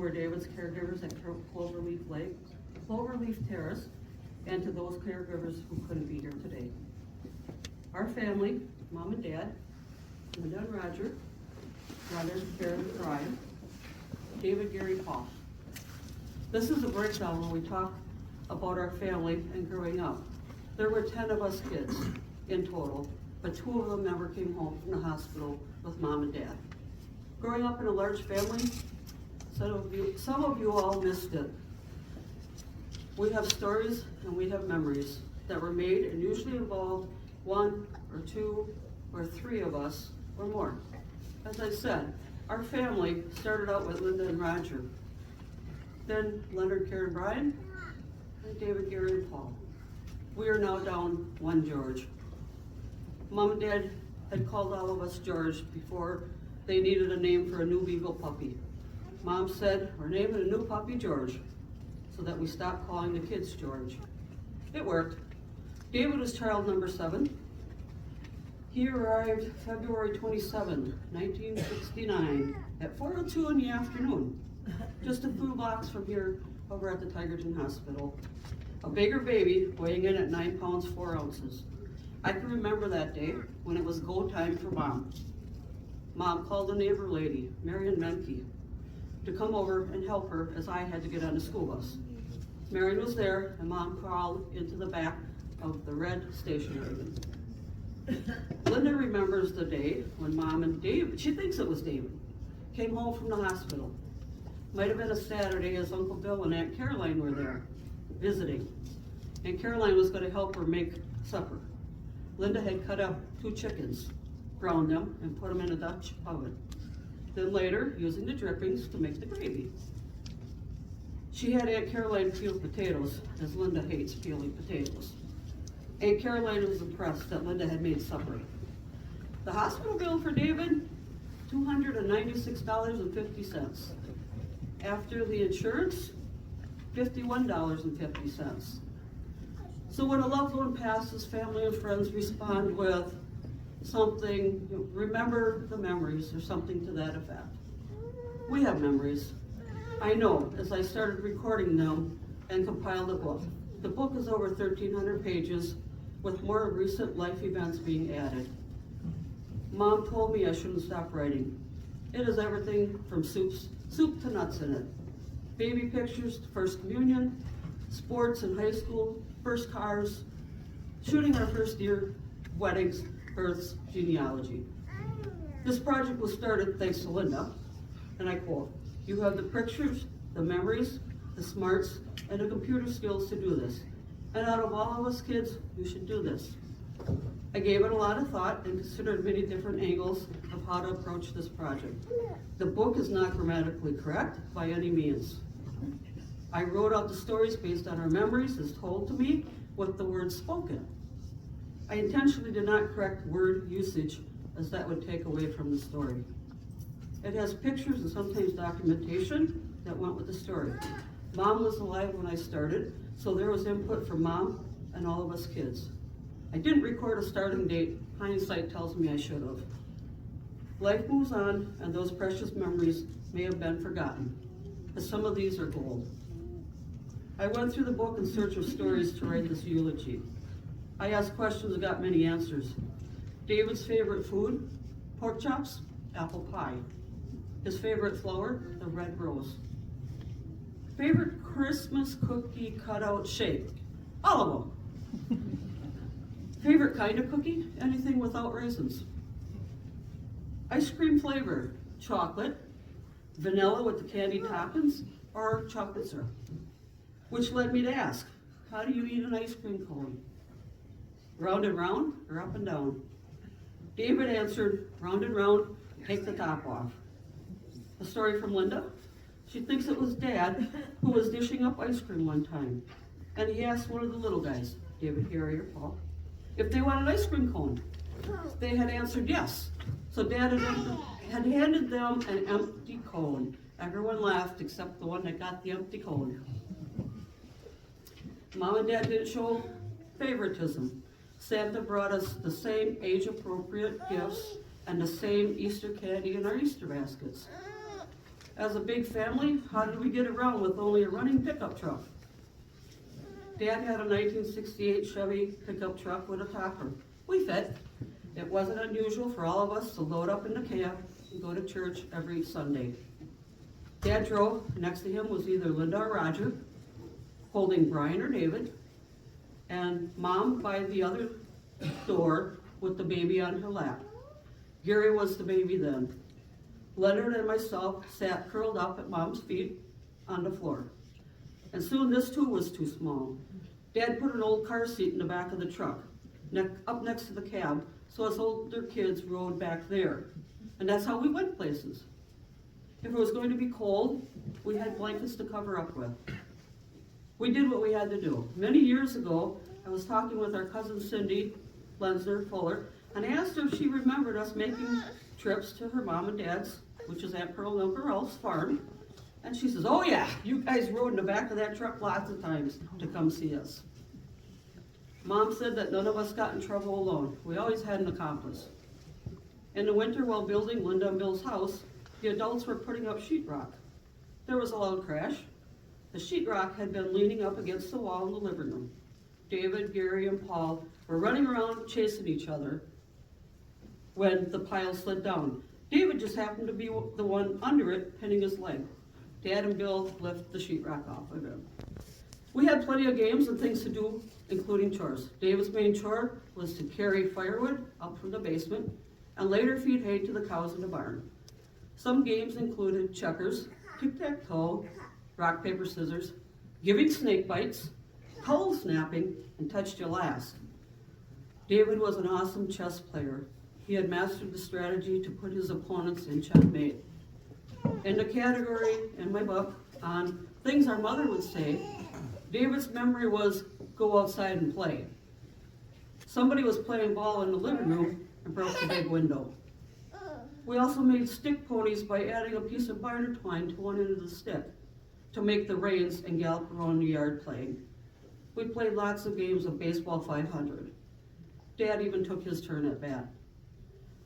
are David's caregivers at Cloverleaf Terrace, and to those caregivers who couldn't be here today. Our family, Mom and Dad, Linda and Roger, Leonard, Karen, and Brian, David, Gary, Paul. This is a breakdown when we talk about our family and growing up. There were 10 of us kids in total, but 2 of them never came home from the hospital with Mom and Dad. Growing up in a large family, some of you all missed it. We have stories and we have memories that were made and usually involved 1 or 2 or 3 of us or more. As I said, our family started out with Linda and Roger, then Leonard, Karen, Brian, and David, Gary, and Paul. We are now down 1 George. Mom and Dad had called all of us George before they needed a name for a new beagle puppy. Mom said, we're naming a new puppy George, so that we stopped calling the kids George. It worked. David was child number 7. He arrived February 27, 1969 at 4:02 in the afternoon, just a few blocks from here over at the Tigerton Hospital. A bigger baby weighing in at 9 pounds 4 ounces. I can remember that day when it was go time for Mom. Mom called a neighbor lady, Marion Menke, to come over and help her as I had to get on the school bus. Marion was there and Mom crawled into the back of the red station wagon. Linda remembers the day when Mom and David, she thinks it was David, came home from the hospital. Might have been a Saturday as Uncle Bill and Aunt Caroline were there visiting. And Caroline was going to help her make supper. Linda had cut up 2 chickens, browned them, and put them in a Dutch oven. Then later, using the drippings to make the gravy. She had Aunt Caroline peel potatoes, as Linda hates peeling potatoes. Aunt Caroline was impressed that Linda had made supper. The hospital bill for David, $296.50. After the insurance, $51.50. So when a loved one passes, family and friends respond with something, remember the memories, or something to that effect. We have memories. I know, as I started recording them and compiled a book. The book is over 1,300 pages with more recent life events being added. Mom told me I shouldn't stop writing. It is everything from soup to nuts in it. Baby pictures to first communion, sports in high school, first cars, shooting our first deer, weddings, births, genealogy. This project was started thanks to Linda, and I quote, "You have the pictures, the memories, the smarts, and the computer skills to do this. And out of all of us kids, you should do this." I gave it a lot of thought and considered many different angles of how to approach this project. The book is not grammatically correct by any means. I wrote out the stories based on our memories as told to me with the words spoken. I intentionally did not correct word usage as that would take away from the story. It has pictures and sometimes documentation that went with the story. Mom was alive when I started, so there was input from Mom and all of us kids. I didn't record a starting date. Hindsight tells me I should have. Life moves on, and those precious memories may have been forgotten, but some of these are gold. I went through the book in search of stories to write this eulogy. I asked questions and got many answers. David's favorite food, pork chops, apple pie. His favorite flower, the red rose. Favorite Christmas cookie cutout shape, all of them. Favorite kind of cookie, anything without raisins. Ice cream flavor, chocolate, vanilla with the candy toppings, or chocolate syrup. Which led me to ask, how do you eat an ice cream cone? Round and round or up and down? David answered, round and round, take the top off. A story from Linda. She thinks it was Dad who was dishing up ice cream one time, and he asked one of the little guys, David, Harry, or Paul, if they wanted an ice cream cone. They had answered yes, so Dad had handed them an empty cone. Everyone laughed except the one that got the empty cone. Mom and Dad didn't show favoritism. Santa brought us the same age-appropriate gifts and the same Easter candy in our Easter baskets. As a big family, how did we get around with only a running pickup truck? Dad had a 1968 Chevy pickup truck with a topper. We fit. It wasn't unusual for all of us to load up in the cab and go to church every Sunday. Dad drove. Next to him was either Linda or Roger, holding Brian or David, and Mom by the other door with the baby on her lap. Gary was the baby then. Leonard and myself sat curled up at Mom's feet on the floor. And soon this too was too small. Dad put an old car seat in the back of the truck, up next to the cab, so us older kids rode back there. And that's how we went places. If it was going to be cold, we had blankets to cover up with. We did what we had to do. Many years ago, I was talking with our cousin Cindy Lensner Fuller, and I asked her if she remembered us making trips to her mom and dad's, which is Aunt Pearl and Uncle Ralph's farm. And she says, oh yeah, you guys rode in the back of that truck lots of times to come see us. Mom said that none of us got in trouble alone. We always had an accomplice. In the winter, while building Linda and Bill's house, the adults were putting up sheetrock. There was a loud crash. The sheetrock had been leaning up against the wall in the living room. David, Gary, and Paul were running around chasing each other when the pile slid down. David just happened to be the one under it, pinning his leg. Dad and Bill lifted the sheetrock off of him. We had plenty of games and things to do, including chores. David's main chore was to carry firewood up from the basement and later feed hay to the cows in the barn. Some games included checkers, tic-tac-toe, rock, paper, scissors, giving snake bites, pole snapping, and touch your last. David was an awesome chess player. He had mastered the strategy to put his opponents in checkmate. In the category in my book on things our mother would say, David's memory was go outside and play. Somebody was playing ball in the living room and broke the big window. We also made stick ponies by adding a piece of barn twine to one end of the stick to make the reins and gallop around the yard playing. We played lots of games of baseball 500. Dad even took his turn at bat.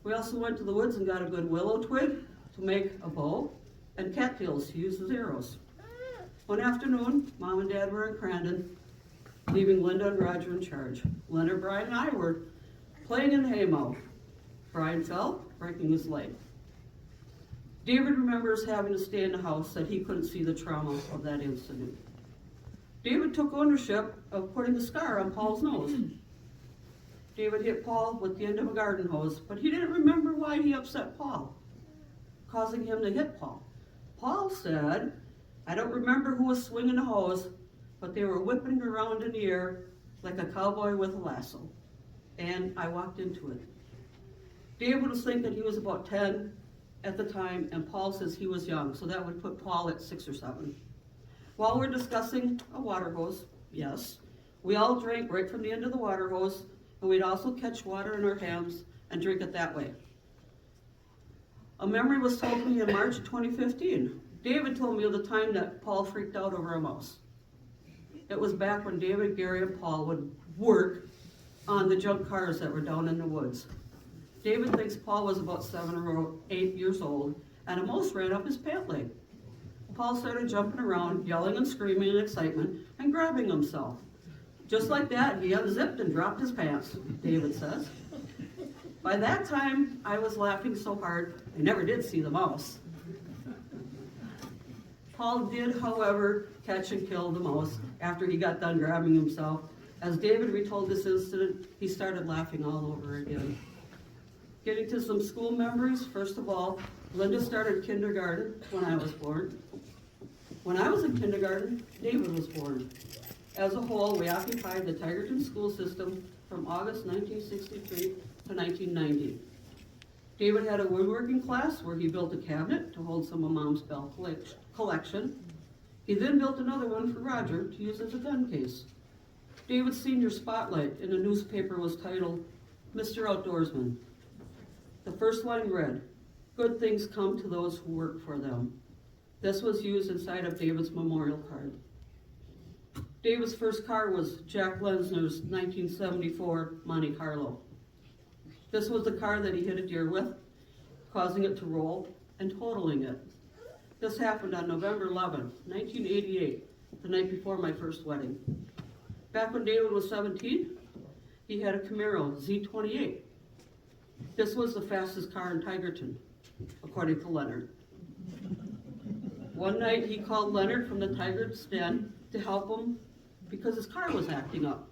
We also went to the woods and got a good willow twig to make a bow and cattails to use as arrows. One afternoon, Mom and Dad were in Crandon, leaving Linda and Roger in charge. Leonard, Brian, and I were playing in the haymow. Brian fell, breaking his leg. David remembers having to stay in the house, that he couldn't see the trauma of that incident. David took ownership of putting a scar on Paul's nose. David hit Paul with the end of a garden hose, but he didn't remember why he upset Paul, causing him to hit Paul. Paul said, I don't remember who was swinging the hose, but they were whipping around in the air like a cowboy with a lasso. And I walked into it. David was thinking he was about 10 at the time, and Paul says he was young, so that would put Paul at 6 or 7. While we're discussing a water hose, yes, we all drank right from the end of the water hose, and we'd also catch water in our hands and drink it that way. A memory was told to me in March 2015. David told me of the time that Paul freaked out over a mouse. It was back when David, Gary, and Paul would work on the junk cars that were down in the woods. David thinks Paul was about 7 or 8 years old, and a mouse ran up his pant leg. Paul started jumping around, yelling and screaming in excitement, and grabbing himself. Just like that, he unzipped and dropped his pants, David says. By that time, I was laughing so hard, I never did see the mouse. Paul did, however, catch and kill the mouse after he got done grabbing himself. As David retold this incident, he started laughing all over again. Getting to some school memories, first of all, Linda started kindergarten when I was born. When I was in kindergarten, David was born. As a whole, we occupied the Tigerton school system from August 1963 to 1990. David had a woodworking class where he built a cabinet to hold some of Mom's bell collection. He then built another one for Roger to use as a gun case. David's senior spotlight in a newspaper was titled, Mr. Outdoorsman. The first line read, good things come to those who work for them. This was used inside of David's memorial card. David's first car was Jack Lensner's 1974 Monte Carlo. This was the car that he hit a deer with, causing it to roll and totaling it. This happened on November 11, 1988, the night before my first wedding. Back when David was 17, he had a Camaro Z28. This was the fastest car in Tigerton, according to Leonard. One night he called Leonard from the Tigerton stand to help him because his car was acting up.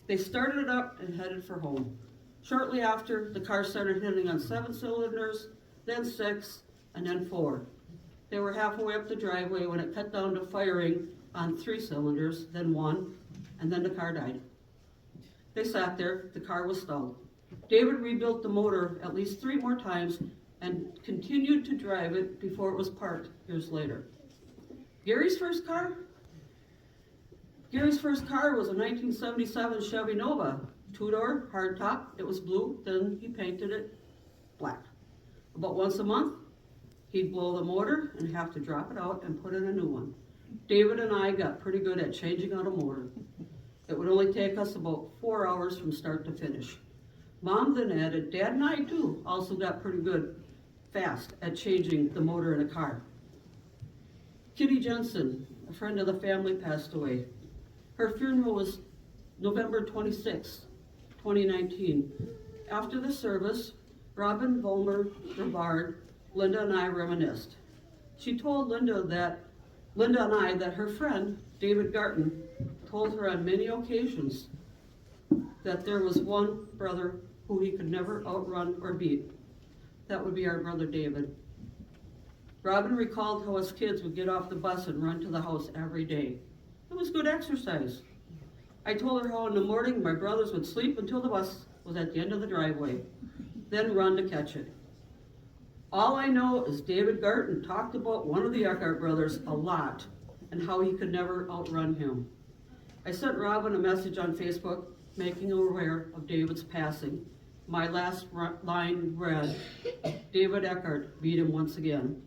They started it up and headed for home. Shortly after, the car started hitting on 7 cylinders, then 6, and then 4. They were halfway up the driveway when it cut down to firing on 3 cylinders, then 1, and then the car died. They sat there, the car was stalled. David rebuilt the motor at least 3 more times and continued to drive it before it was parked years later. Gary's first car was a 1977 Chevy Nova, 2-door, hardtop. It was blue, then he painted it black. About once a month, he'd blow the motor and have to drop it out and put in a new one. David and I got pretty good at changing out a motor. It would only take us about 4 hours from start to finish. Mom then added, Dad and I too also got pretty good fast at changing the motor in a car. Kitty Jensen, a friend of the family, passed away. Her funeral was November 26, 2019. After the service, Robin Volmer Brevard, Linda and I reminisced. She told Linda and I that her friend, David Garton, told her on many occasions that there was one brother who he could never outrun or beat. That would be our brother David. Robin recalled how us kids would get off the bus and run to the house every day. It was good exercise. I told her how in the morning my brothers would sleep until the bus was at the end of the driveway, then run to catch it. All I know is David Garton talked about one of the Eckardt brothers a lot and how he could never outrun him. I sent Robin a message on Facebook making her aware of David's passing. My last line read, David Eckardt beat him once again.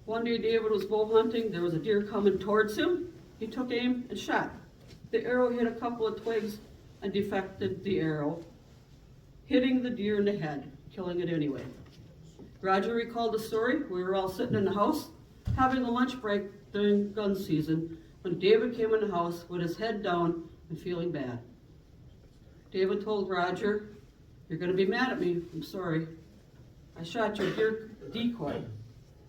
One day David was bow hunting. There was a deer coming towards him. He took aim and shot. The arrow hit a couple of twigs and deflected the arrow, hitting the deer in the head, killing it anyway. Roger recalled the story. We were all sitting in the house, having a lunch break during gun season, when David came in the house with his head down and feeling bad. David told Roger, you're going to be mad at me. I'm sorry. I shot your deer decoy.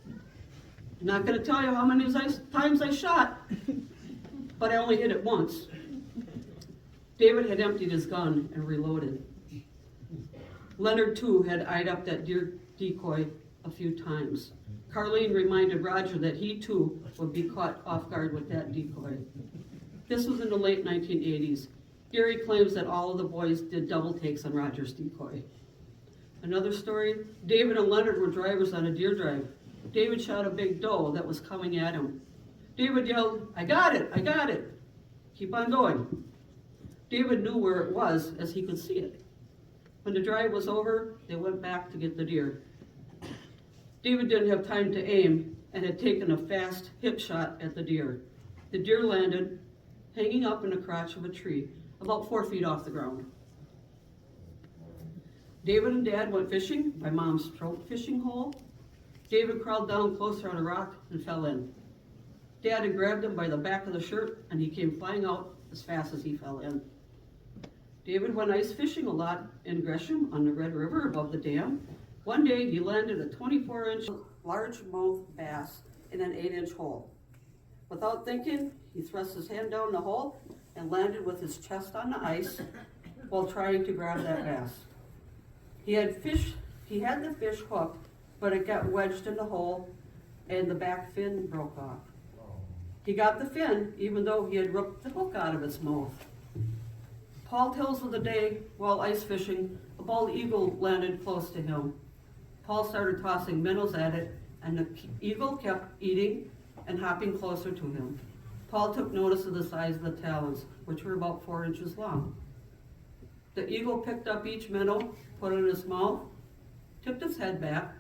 I'm not going to tell you how many times I shot, but I only hit it once. David had emptied his gun and reloaded. Leonard, too, had eyed up that deer decoy a few times. Carlene reminded Roger that he, too, would be caught off guard with that decoy. This was in the late 1980s. Gary claims that all of the boys did double takes on Roger's decoy. Another story, David and Leonard were drivers on a deer drive. David shot a big doe that was coming at him. David yelled, I got it, I got it. Keep on going. David knew where it was as he could see it. When the drive was over, they went back to get the deer. David didn't have time to aim and had taken a fast hip shot at the deer. The deer landed hanging up in the crotch of a tree, about 4 feet off the ground. David and Dad went fishing by Mom's trout fishing hole. David crawled down closer on a rock and fell in. Dad had grabbed him by the back of the shirt and he came flying out as fast as he fell in. David went ice fishing a lot in Gresham on the Red River above the dam. One day he landed a 24-inch largemouth bass in an 8-inch hole. Without thinking, he thrust his hand down the hole and landed with his chest on the ice while trying to grab that bass. He had the fish hooked, but it got wedged in the hole and the back fin broke off. He got the fin even though he had ripped the hook out of its mouth. Paul tells of the day while ice fishing, a bald eagle landed close to him. Paul started tossing minnows at it, and the eagle kept eating and hopping closer to him. Paul took notice of the size of the talons, which were about 4 inches long. The eagle picked up each minnow, put it in his mouth, tipped its head back,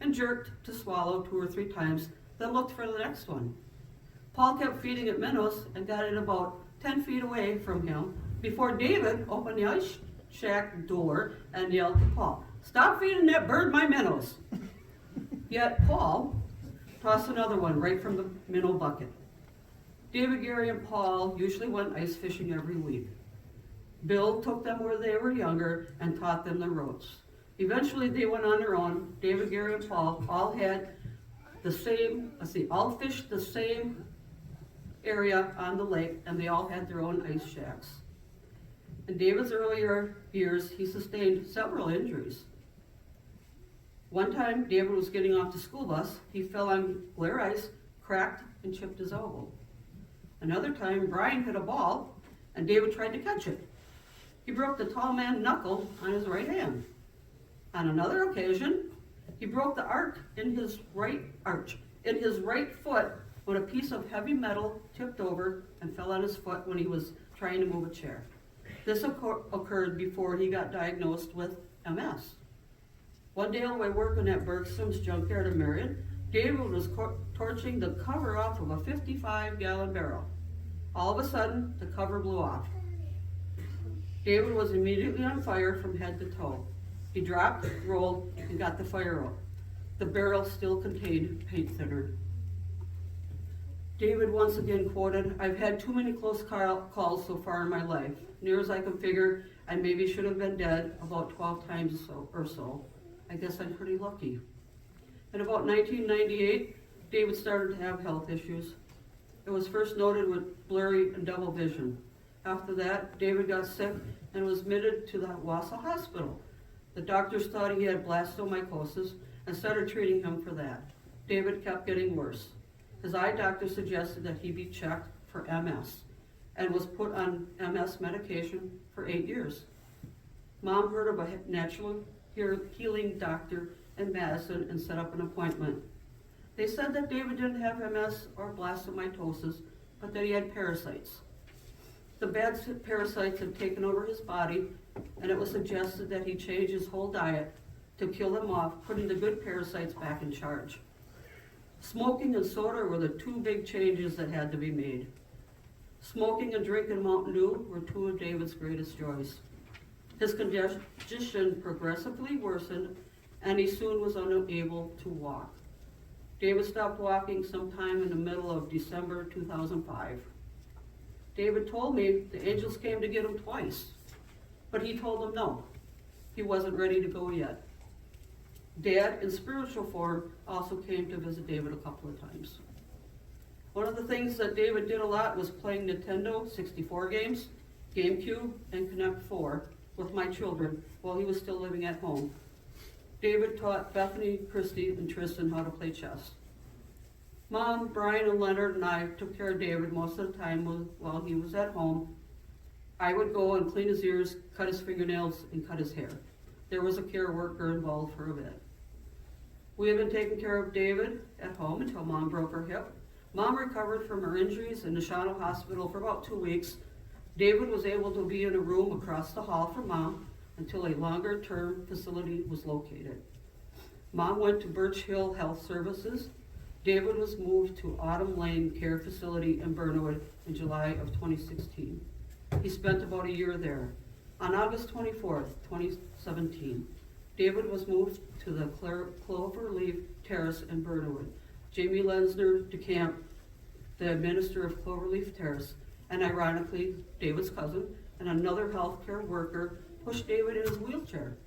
and jerked to swallow 2 or 3 times, then looked for the next one. Paul kept feeding it minnows and got it about 10 feet away from him before David opened the ice shack door and yelled to Paul, "Stop feeding that bird my minnows." Yet Paul, Toss another one right from the minnow bucket. David, Gary, and Paul usually went ice fishing every week. Bill took them where they were younger and taught them the ropes. Eventually they went on their own. David, Gary, and Paul all had all fished the same area on the lake, and they all had their own ice shacks. In David's earlier years, he sustained several injuries. One time, David was getting off the school bus. He fell on glare ice, cracked, and chipped his elbow. Another time, Brian hit a ball, and David tried to catch it. He broke the tall man's knuckle on his right hand. On another occasion, he broke the arch in his right foot when a piece of heavy metal tipped over and fell on his foot when he was trying to move a chair. This occurred before he got diagnosed with MS. One day while working at Bergstrom's junkyard in Marion, David was torching the cover off of a 55-gallon barrel. All of a sudden, the cover blew off. David was immediately on fire from head to toe. He dropped, rolled, and got the fire out. The barrel still contained paint thinner. David once again quoted, "I've had too many close calls so far in my life. Near as I can figure, I maybe should have been dead about 12 times or so. I guess I'm pretty lucky." In about 1998, David started to have health issues. It was first noted with blurry and double vision. After that, David got sick and was admitted to the Wausau Hospital. The doctors thought he had blastomycosis and started treating him for that. David kept getting worse. His eye doctor suggested that he be checked for MS and was put on MS medication for 8 years. Mom heard of a natural healing doctor in Madison and set up an appointment. They said that David didn't have MS or blastomycosis, but that he had parasites. The bad parasites had taken over his body, and it was suggested that he change his whole diet to kill them off, putting the good parasites back in charge. Smoking and soda were the two big changes that had to be made. Smoking and drinking Mountain Dew were two of David's greatest joys. His condition progressively worsened, and he soon was unable to walk. David stopped walking sometime in the middle of December 2005. David told me the angels came to get him twice, but he told them no. He wasn't ready to go yet. Dad, in spiritual form, also came to visit David a couple of times. One of the things that David did a lot was playing Nintendo 64 games, GameCube, and Connect 4 with my children while he was still living at home. David taught Bethany, Christy, and Tristan how to play chess. Mom, Brian, and Leonard and I took care of David most of the time while he was at home. I would go and clean his ears, cut his fingernails, and cut his hair. There was a care worker involved for a bit. We have been taking care of David at home until Mom broke her hip. Mom recovered from her injuries in the Shawano Hospital for about 2 weeks. David was able to be in a room across the hall from Mom until a longer-term facility was located. Mom went to Birch Hill Health Services. David was moved to Autumn Lane Care Facility in Burnwood in July of 2016. He spent about a year there. On August 24th, 2017, David was moved to the Cloverleaf Terrace in Burnwood. Jamie Lensner DeCamp, the minister of Cloverleaf Terrace, and ironically, David's cousin, and another healthcare worker pushed David in his wheelchair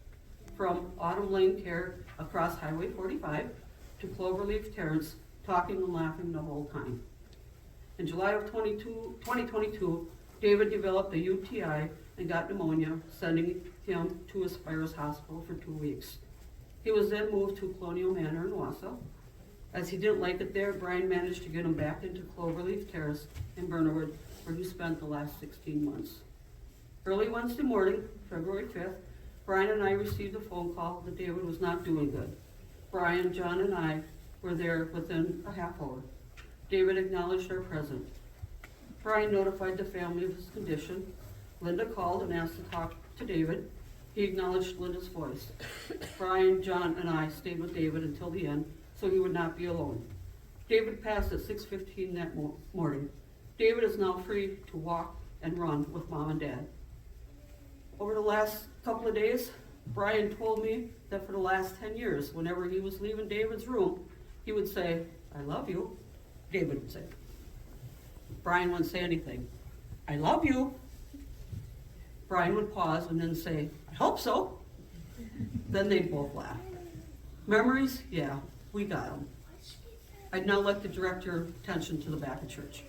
from Autumn Lane Care across Highway 45 to Cloverleaf Terrace, talking and laughing the whole time. In July of 2022, David developed a UTI and got pneumonia, sending him to Aspirus Hospital for 2 weeks. He was then moved to Colonial Manor in Wausau. As he didn't like it there, Brian managed to get him back into Cloverleaf Terrace in Burnwood, where he spent the last 16 months. Early Wednesday morning, February 5th, Brian and I received a phone call that David was not doing good. Brian, John, and I were there within a half hour. David acknowledged our presence. Brian notified the family of his condition. Linda called and asked to talk to David. He acknowledged Linda's voice. Brian, John, and I stayed with David until the end, so he would not be alone. David passed at 6:15 that morning. David is now free to walk and run with Mom and Dad. Over the last couple of days, Brian told me that for the last 10 years, whenever he was leaving David's room, he would say, I love you. David would say. Brian wouldn't say anything. I love you. Brian would pause and then say, I hope so. Then they'd both laugh. Memories? Yeah, we got them. I'd now like to direct your attention to the back of church.